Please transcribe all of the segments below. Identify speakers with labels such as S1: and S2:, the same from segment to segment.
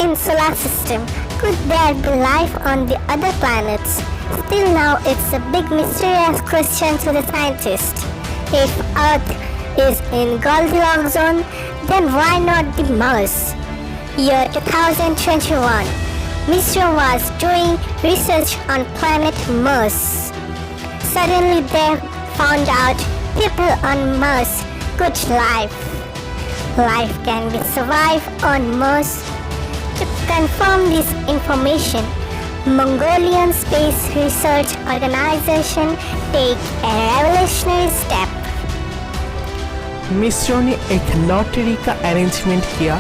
S1: in solar system. Could there be life on the other planets? Still now it's a big mysterious question to the scientists. If Earth is in Goldilocks zone, then why not the Mars? Year 2021. ISRO was doing research on planet Mars. Suddenly they found out people on Mars could live. Life can be survived on Mars. To confirm this information, Mongolian Space Research Organization take a revolutionary step.
S2: मिस्रो ने एक lottery का arrangement किया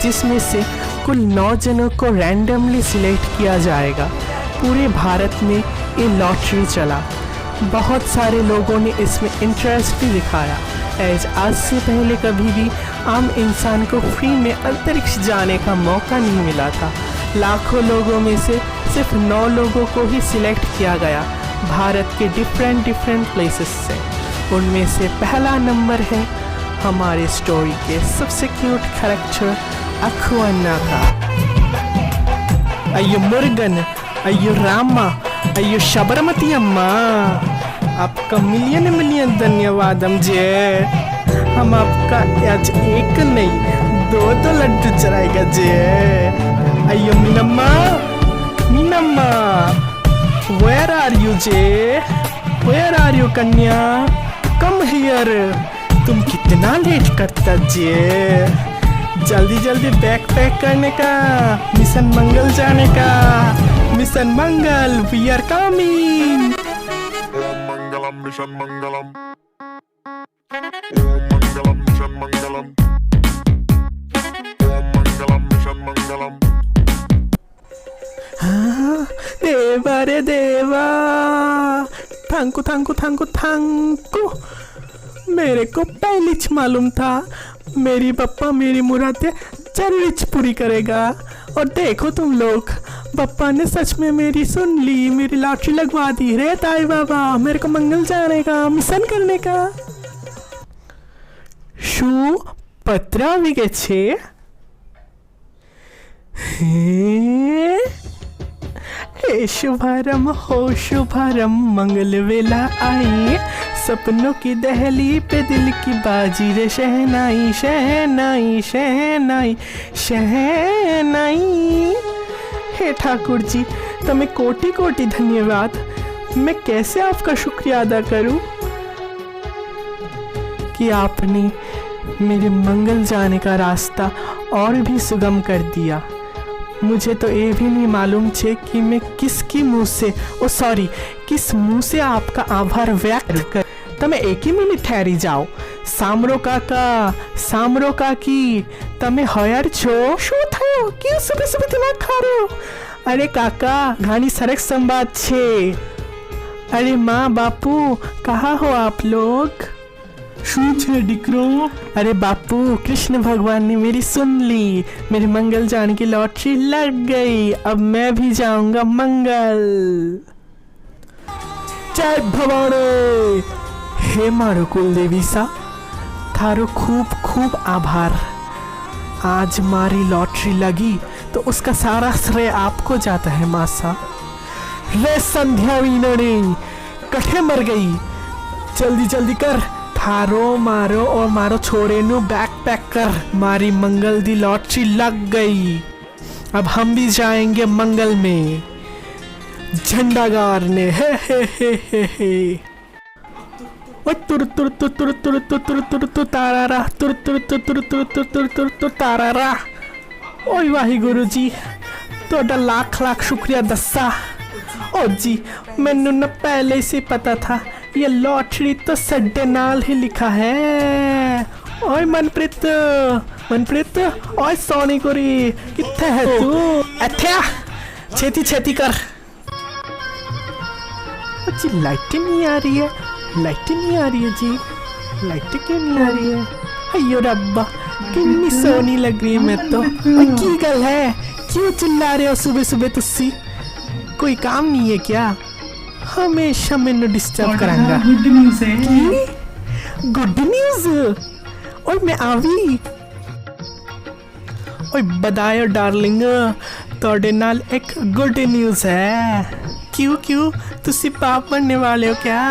S2: जिसमें से कुल 9 जनों को randomly select किया जाएगा। पूरे भारत में ये लॉटरी चला। बहुत सारे लोगों ने इसमें इंटरेस्ट भी दिखाया। आज से पहले कभी भी आम इंसान को फ्री में अंतरिक्ष जाने का मौका नहीं मिला था। लाखों लोगों में से सिर्फ 9 लोगों को ही सिलेक्ट किया गया भारत के डिफरेंट प्लेसेस से। उनमें से पहला नंबर है हमारे स्टोरी के सबसे क्यूट कैरेक्टर अक्खू अन्ना का। अयो मुर्गन, अयो रामा, अयो शबरमती अम्मा, आपका मिलियन धन्यवाद अम्जे। हम आपका आज एक नहीं 2 लड्डू चढ़ाएगा जे। अयो Meenamma, Meenamma, where are you जे? वेयर आर यू कन्या? Come here. तुम कितना लेट करता जे? जल्दी बैग पैक करने का, मिशन मंगल जाने का। Mission Mangal, we are coming.
S3: ओम मंगलम मिशन मंगलम, ओम मंगलम मिशन मंगलम, ओम मंगलम मिशन मंगलम।
S2: हाँ, देवा रे देवा, थैंकू। मेरे को पहले मालूम था मेरी पप्पा मेरी मुरादें जरूर पूरी करेगा। और देखो तुम लोग, पप्पा ने सच में मेरी सुन ली, मेरी लॉटरी लगवा दी रे ताई बाबा, मेरे को मंगल जाने का, मिशन करने का। शू पत्रा भी गेछे? हे शुभारंभ हो शुभारंभ, मंगल वेला आई, सपनों की दहली पे दिल की बाजी रे शहनाई शहनाई शहनाई शहनाई। हे ठाकुर जी, तुम्हें कोटि धन्यवाद। मैं कैसे आपका शुक्रिया अदा करूं कि आपने मेरे मंगल जाने का रास्ता और भी सुगम कर दिया। मुझे तो ये भी नहीं मालूम छे कि मैं किस मुंह से आपका आभार व्यक्त कर। તમે 1 મિનિટ ઠહેરી જાઓ। સામરો કાકી, તમે હયાર છો? શું થયો? કેમ સુબે દિમાગ ખાર્યો? અરે કાકા, ઘણી સરસ સંવાદ છે। अरे माँ बापू, कहाँ हो आप लोग? શું છે દીકરો? अरे बापू, कृष्ण भगवान ने मेरी सुन ली, मेरे मंगल जाने की लॉटरी लग गई। अब मैं भी जाऊंगा मंगल। जय भवानी। हे मारो कुलदेवी सा, थारो खूब आभार। आज मारी लॉटरी लगी तो उसका सारा श्रेय आपको जाता है मासा। रे संध्या वीनणी कठे मर गई, जल्दी कर, थारो मारो और मारो छोरे नु बैग पैक कर। मारी मंगल दी लॉटरी लग गई। अब हम भी जाएंगे मंगल में झंडा गाड़ने। हे। तुर तारारा, तुर तारारा। ओए वाही गुरु जी, तोड़ा लाख शुक्रिया दस्सा। ओ जी, मैनू न पहले से पता था ये लॉटरी तो सड्डे नाल ही लिखा है। ओए मनप्रीत, ओए सोनी कुरी, कित्थे है तू? इत्थे आ, छेती कर। जी लाइट नहीं आ रही है जी, लाइट क्यों नहीं आ रही है? अयो रब्बा, कितनी सोनी लग रही है मैं तो। की गल है, क्यों चिल्ला रहे हो सुबह तुसी? कोई काम नहीं है क्या? हमेशा मैंने डिस्टर्ब करांगा।
S4: गुड न्यूज़ है।
S2: Good news? और मैं आवी। ਓਏ ਬਧਾਇਓ ਡਾਰਲਿੰਗ, ਤੁਹਾਡੇ ਨਾਲ एक गुड न्यूज़ है। क्यों तुसी पाप बनने वाले हो क्या?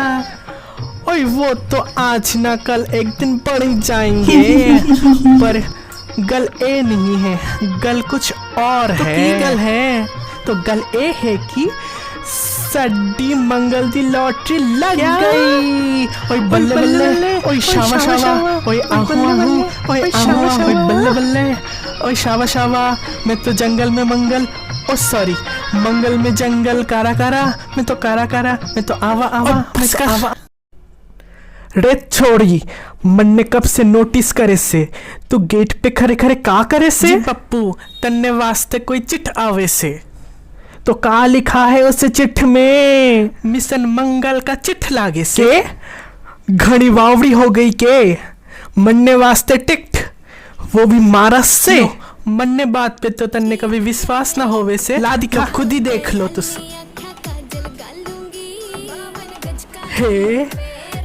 S2: ओए वो तो आज ना कल एक दिन बढ़ ही जाएंगे पर गल ए नहीं है, गल कुछ और तो है। गल है तो गल ए है कि साडी मंगल दी लॉटरी लग गई। ओए बल्ले बल्ले, ओए शावा शावा, ओए आहू आहू, ओए आहू आहू, ओए बल्ले बल्ले, ओए शावा शावा। मैं तो जंगल में मंगल, ओ सॉरी मंगल में जंगल, कारा कारा मैं तो कारा कारा, मैं तो आवा आवा, मैं तो आवा। रे छोड़ी, मन ने कब से नोटिस करे से तू गेट पे खड़े खड़े का करे से? जी पप्पू, तन्ने वास्ते कोई चिट आवे से। तो का लिखा है उस चिट्ठ में? मिशन मंगल का चिट्ठ लागे से। घड़ी वावड़ी हो गई के मन्ने वास्ते टिकट, वो भी मारस से। मन्ने बात पे तो तन्ने कभी विश्वास ना होवे से। ला दिखा, खुद ही देख लो तुस। हे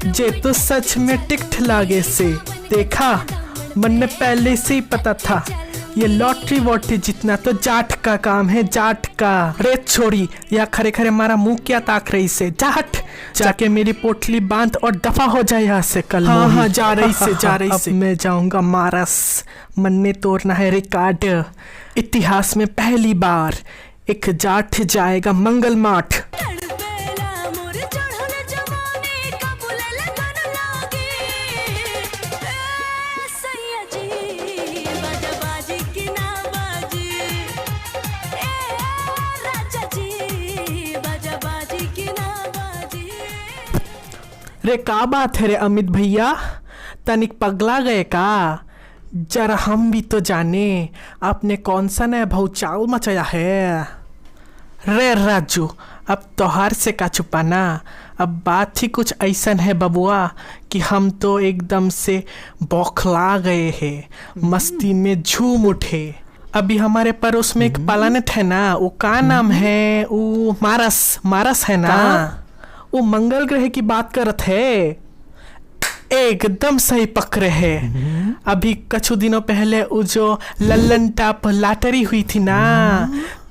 S2: जे तो सच में टिकट लागे से। देखा, मन ने पहले से ही पता था ये लॉटरी वॉटरी जितना तो जाट का काम है, जाट का। रेत छोड़ी या खरे खरे मारा मुंह क्या ताक रही से? जाट जाके मेरी पोटली बांध और दफा हो जाए यहाँ से कल। हाँ जा रही से, जा रही से। मैं जाऊंगा मारस, मन ने तोड़ना है रिकॉर्ड। इतिहास में पहली बार एक जाट जाएगा मंगल माठ। रे का बात है रे अमित भैया, तनिक पगला गए का? जरा हम भी तो जाने आपने कौन सा नया भौचाल मचाया है। रे राजू, अब तोहार से का छुपाना, अब बात ही कुछ ऐसन है बबुआ कि हम तो एकदम से बौखला गए हैं, मस्ती में झूम उठे। अभी हमारे पड़ोस में एक प्लैनेट है ना, वो का नाम है? वो मारस है ना, वो मंगल ग्रह की बात करत है। एकदम सही पकड़े है। अभी कुछ दिनों पहले वो जो लल्लन टॉप लॉटरी हुई थी ना,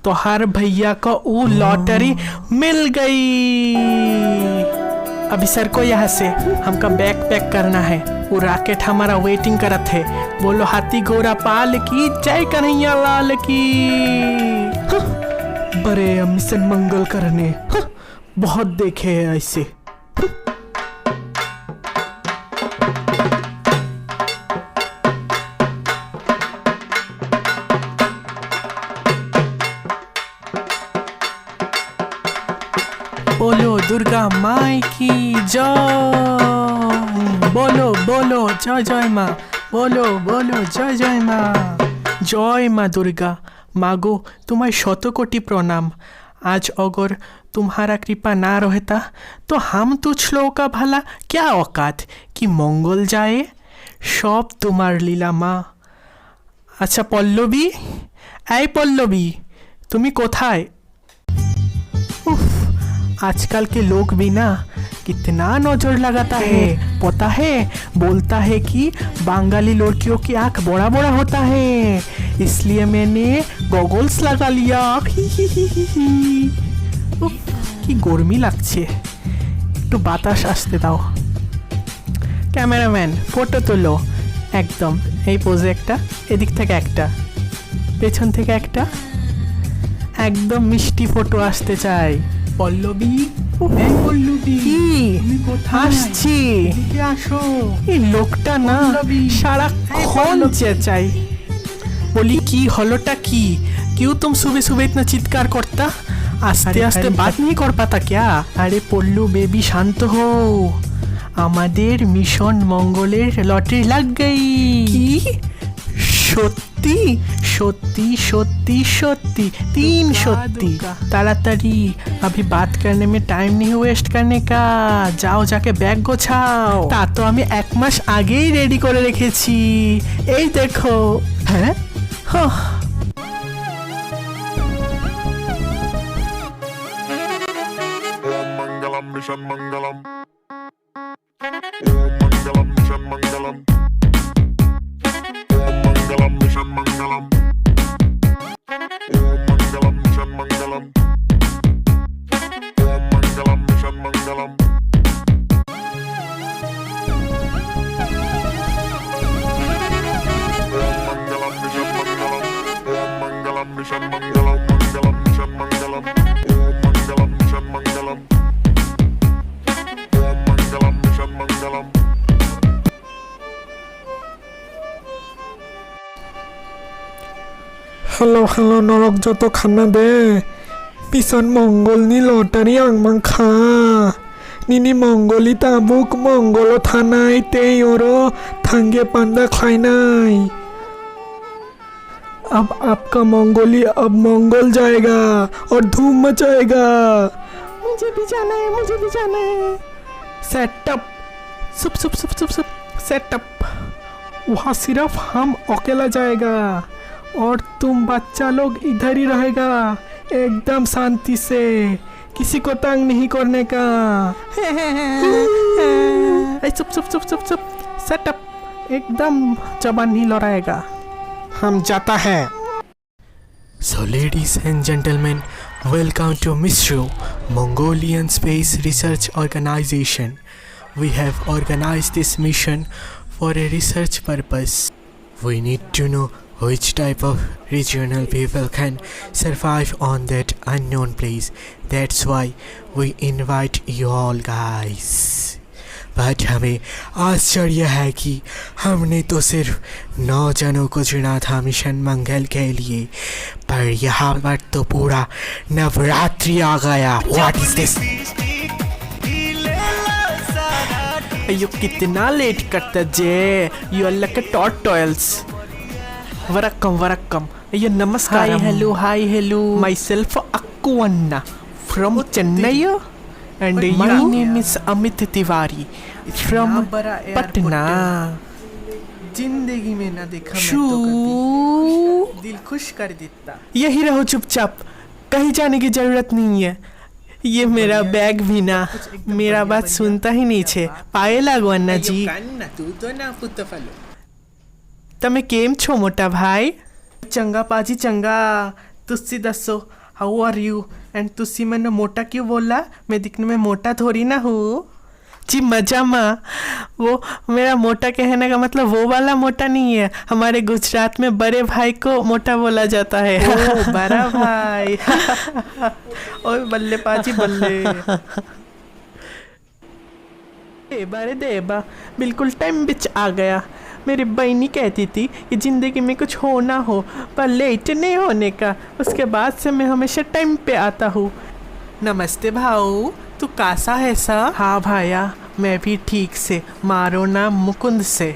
S2: तो हर भैया को वो लॉटरी मिल गई। अभी सर को यहाँ से हमका बैग पैक करना है, वो रॉकेट हमारा वेटिंग करत है। बोलो हाथी घोड़ा पाल की जय, कन्हैया लाल की। बड़े मिशन मंगल करने बहुत देखे हैं ऐसे। बोलो दुर्गा माई की जय, बोलो बोलो जय जय माँ, बोलो बोलो जय जय माँ। जय माँ दुर्गा, मागो तुम्हारे शत कोटि प्रणाम। आज अगर तुम्हारा कृपा ना रहता तो हम तुझ लोगों का भला क्या औकात कि मंगल जाए। सब तुम्हार लीला माँ। अच्छा पल्लवी, ऐ पल्लवी तुम्हें कोथाय? आजकल के लोग भी ना कितना नजर लगाता है, पता है? बोलता है कि बंगाली लड़कियों की आंख बड़ा बड़ा होता है, इसलिए मैंने गॉगल्स लगा लिया। কি গরমি লাগছে, একটু বাতাস আসতে দাও। ক্যামেরাম্যান ফটো তোলো, একদম এই পোজে একটা, এদিক থেকে একটা, পেছন থেকে একটা, একদম মিষ্টি ফটো আসতে চাই। পল্লবী, পল্লবী তুমি কোথায়? আসছি, আসো। এই লোকটা না সারাক্ষণ চেঁচাই। बोली की हलोटा की, क्यों तुम सुबह सुबह इतना चित्कार करता? आस्ते आस्ते बात नहीं कर पाता क्या? अरे पल्लू बेबी शांत हो, আমাদের মিশন মঙ্গলের লটারি লাগ গই। কি সত্যি সত্যি সত্যি সত্যি 3 সত্যি। তাড়াতাড়ি, अभी बात करने में टाइम नहीं वेस्ट करने का, जाओ जाके बैग गोछाओ। তা তো আমি 1 মাস আগেই রেডি করে রেখেছি, এই দেখো। হ্যাঁ ওম
S3: मंगलम मिशन मंगलम, ओम मंगलम मिशन मंगलम, ओम मंगलम मिशन मंगलम।
S4: Halo norok joto khana de. Pisan Mongol ni lotari ang mangkha. Nini Mongoli tabuk Mongolo thanai te yoro thange panda खाइनाई. अब आपका मंगोली अब मंगोल जाएगा और धूम मचाएगा.
S2: मुझे भी जाना है, मुझे भी जाना है. सेटअप सुप सुप सुप सुप सुप सेटअप. वहाँ सिर्फ हम अकेला जाएगा और तुम बच्चा लोग इधर ही रहेगा एकदम शांति से, किसी को तंग नहीं करने का. चुप चुप चुप चुप चुप सेटअप एकदम जबान नहीं लड़ाएगा. हम जाता है. So ladies and gentlemen, welcome to MISRO, Mongolian Space Research Organization. We have organized this mission for a research purpose. We need to know which type of regional people can survive on that unknown place. That's why we invite you all guys. But हमें आश्चर्य है कि हमने तो सिर्फ 9 जनों को चुना था मिशन मंगल के लिए, पर यहाँ पर तो पूरा नवरात्रि आ गया. What is this? अयो कितना लेट करता जे. You are like a tortoise. वरक्कम वरक्कम. अयो नमस्कार. Hi hello. Myself Akkuvanna from Chennai and my name is Amit Tiwari from Patna. जिंदगी में ना देखा मैं तो कभी. दिल खुश कर देता. यही रहो चुपचाप, कहीं जाने की जरूरत नहीं है. ये मेरा बैग भी ना मेरा बात सुनता ही नहीं छे. पाए लागो अन्ना जी. તમે કેમ છો મોટા ભાઈ? ચંગા પાજી ચંગા. तुसी दसो हाउ आर यू? एंड तुसी मैंने मोटा क्यों बोला? मैं दिखने में मोटा थोड़ी ना हूँ जी. मजा माँ, वो मेरा मोटा कहने का मतलब वो वाला मोटा नहीं है. हमारे गुजरात में बड़े भाई को मोटा बोला जाता है. ओ बड़ा भाई. ओए बल्ले पाजी बल्ले. देबा बिल्कुल टाइम बिच आ गया. मेरी बहनी कहती थी कि ज़िंदगी में कुछ हो ना हो पर लेट नहीं होने का. उसके बाद से मैं हमेशा टाइम पे आता हूँ. नमस्ते भाऊ, तू कैसा है सा? हाँ भाया, मैं भी ठीक से. मारो नाम मुकुंद से.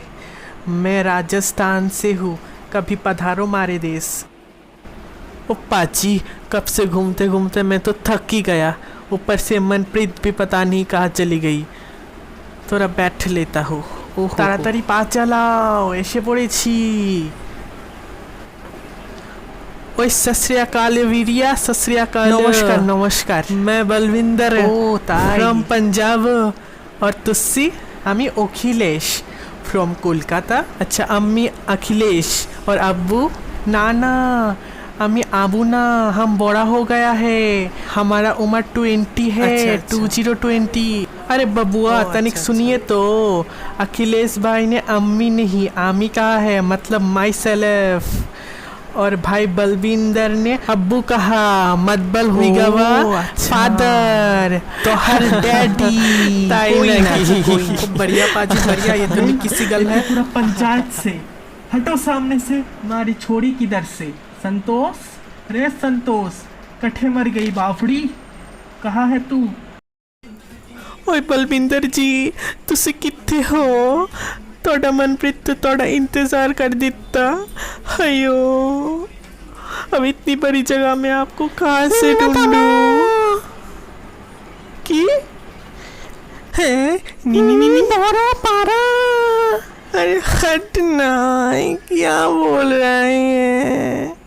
S2: मैं राजस्थान से हूँ. कभी पधारो मारे देश. ओ पाजी, कब से घूमते घूमते मैं तो थक ही गया. ऊपर से मनप्रीत भी पता नहीं कहाँ चली गई. थोड़ा बैठ लेता हूँ. তাড়াতাড়ি পা চালাও, এসে পড়েছি. ওই सत श्री अकाल वीरिया. सत श्री अकाल. नमस्कार नमस्कार. मैं बलविंदर फ्रॉम पंजाब. और तुसी? আমি অখিলেশ फ्रॉम कोलकाता. अच्छा, अम्मी अखिलेश और अब्बू? नाना अम्मी आबू ना, हम बड़ा हो गया है. हमारा उम्र 20 है. 2020. अरे बबुआ तनिक सुनिए तो. अखिलेश भाई ने अम्मी नहीं आमी कहा है, मतलब माई सेल्फ. और भाई बलविंदर ने अब्बू कहा, मतबल हुई गवा फादर तो हर डैडी. बढ़िया पाजी बढ़िया. ये तो किसी गल है पूरा पंचायत से. हटो सामने से. हमारी छोरी किधर से? संतोष. रे संतोष, कठे मर गई बाफड़ी. कहाँ है तू? ओए बलविंदर जी, तुसी कित्थे हो? तोड़ा मनप्रीत तो तोड़ा इंतजार कर देता. अयो, अब इतनी बड़ी जगह में आपको कहाँ से ढूंढूं? की है? नी पारा. अरे हटना, क्या बोल रहे हैं?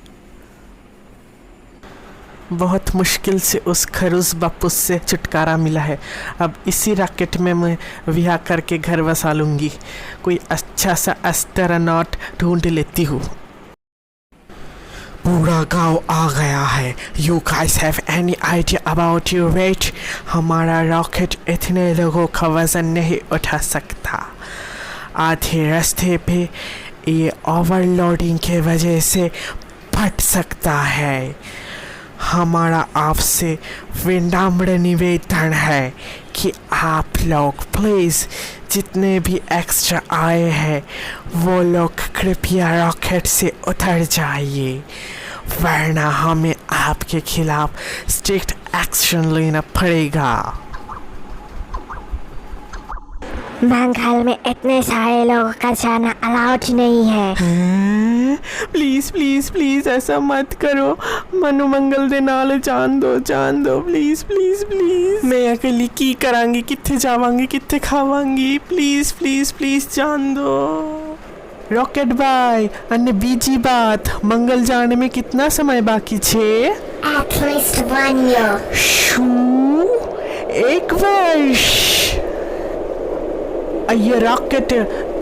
S2: बहुत मुश्किल से उस खरूस बापू से छुटकारा मिला है. अब इसी रॉकेट में मैं विवाह करके घर बसा लूँगी. कोई अच्छा सा एस्ट्रोनॉट ढूंढ लेती हूँ. पूरा गांव आ गया है. You guys have any idea about your weight? हमारा रॉकेट इतने लोगों का वजन नहीं उठा सकता. आधे रास्ते पे ये ओवरलोडिंग के वजह से फट सकता है. हमारा आपसे विनम्र निवेदन है कि आप लोग प्लीज़ जितने भी एक्स्ट्रा आए हैं वो लोग कृपया रॉकेट से उतर जाइए. वरना हमें आपके खिलाफ स्ट्रिक्ट एक्शन लेना पड़ेगा।
S1: मंगल में इतने सारे लोगों का जाना अलाउड नहीं है।
S2: प्लीज प्लीज प्लीज ऐसा मत करो, मनु मंगल दे नाल जान दो प्लीज प्लीज प्लीज। मैं अकेली की करांगी, कित्थे जावांगी, कित्थे खावांगी, प्लीज प्लीज प्लीज जान दो। रॉकेट भाई अन्य बीजी बात, मंगल जाने में कितना समय बाकी छे?
S1: At least 1 year.
S2: शू 1 वर्ष? ये रॉकेट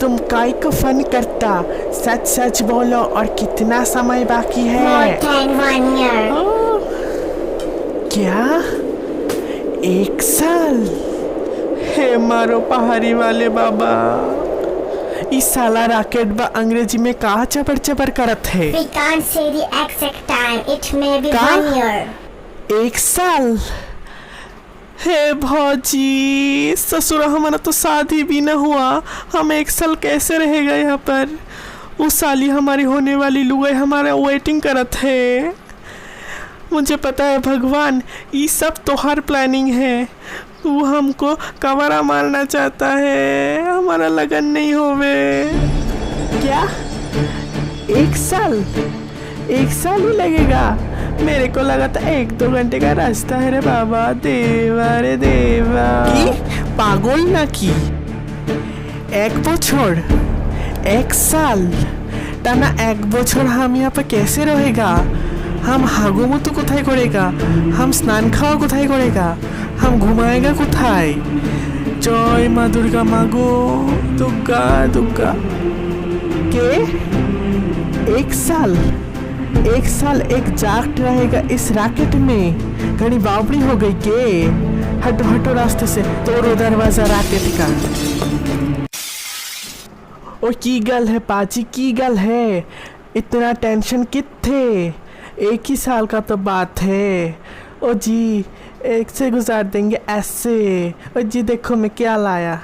S2: तुम काय को फन करता, सच सच बोलो और कितना समय बाकी है?
S1: More than 1 year.
S2: क्या 1 साल? हे मारो पहाड़ी वाले बाबा, इस साला रॉकेट बा अंग्रेजी में कहा चबर चबर करत है।
S1: We can't say the exact time. It may be
S2: का?
S1: 1 year.
S2: 1 साल? हे भौजी, ससुरा हमारा तो शादी भी न हुआ, हम 1 साल कैसे रहेगा यहाँ पर? उस साली हमारी होने वाली लुगाई हमारा वेटिंग करत है। मुझे पता है भगवान, ये सब तो हर प्लानिंग है। तू हमको कवरा मारना चाहता है, हमारा लगन नहीं होवे। क्या 1 साल? 1 साल ही लगेगा? मेरे को लगा था 1-2 घंटे का रास्ता है रे बाबा। देवा रे देवा, की पागल ना की 1 বছর 1 साल টানা 1 বছর हम यहाँ पे कैसे रहेगा? हम हागुमुतु कोথায় करेगा? हम स्नान खावा कोথায় करेगा? हम घुमाएगा कोথায়? जय माँ दुर्गा मागो, दुर्गा दुर्गा। के 1 साल? 1 साल एक जाट रहेगा इस रॉकेट में? घनी बावड़ी हो गई के? हटो हटो रास्ते से, तोड़ो दरवाजा रॉकेट का। ओ की गल है पाजी, की गल है? इतना टेंशन कित्थे? 1 ही साल का तो बात है। ओ जी 1 से गुजार देंगे ऐसे। ओ जी देखो मैं क्या लाया,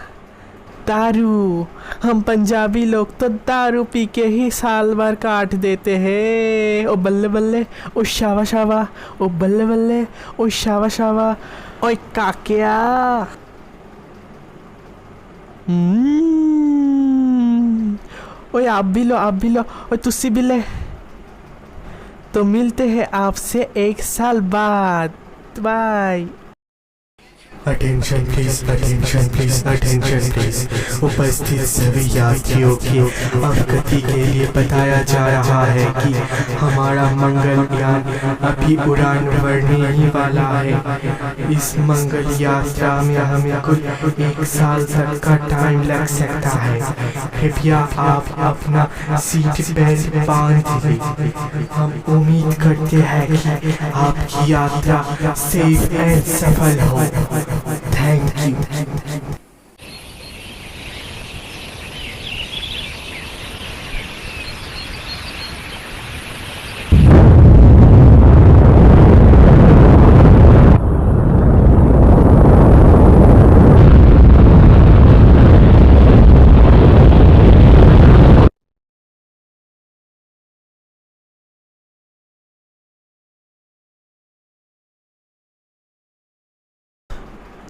S2: दारू। हम पंजाबी लोग तो दारू पी के ही साल भर काट देते हैं। ओ बल्ले बल्ले, ओ शावा शावा, ओ बल्ले बल्ले, ओ शावा शावा। ओए काकिया, ओए आप भी लो, आप भी लो, ओए तुसी भी ले। तो मिलते हैं आपसे 1 साल बाद। Bye.
S5: Attention please, attention please, attention please। उपस्थित सभी यात्रियों की अवगति के लिए बताया जा रहा है कि हमारा मंगलयान अभी उड़ान भरने ही वाला है। इस मंगल यात्रा में हमें कुल 1 साल तक का टाइम लग सकता है। कृपया आप अपना सीट बेल्ट बांध लीजिए। हम उम्मीद करते हैं कि आपकी यात्रा सेफ एंड सफल हो। Thank you.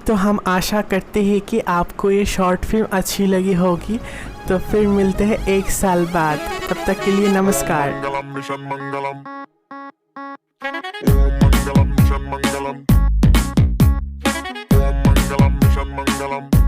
S2: तो हम आशा करते हैं कि आपको ये शॉर्ट फिल्म अच्छी लगी होगी। तो फिर मिलते हैं 1 साल बाद, तब तक के लिए नमस्कार।
S3: Mangalam Mission Mangalam. Om Mangalam Mission Mangalam. Om Mangalam Mission Mangalam.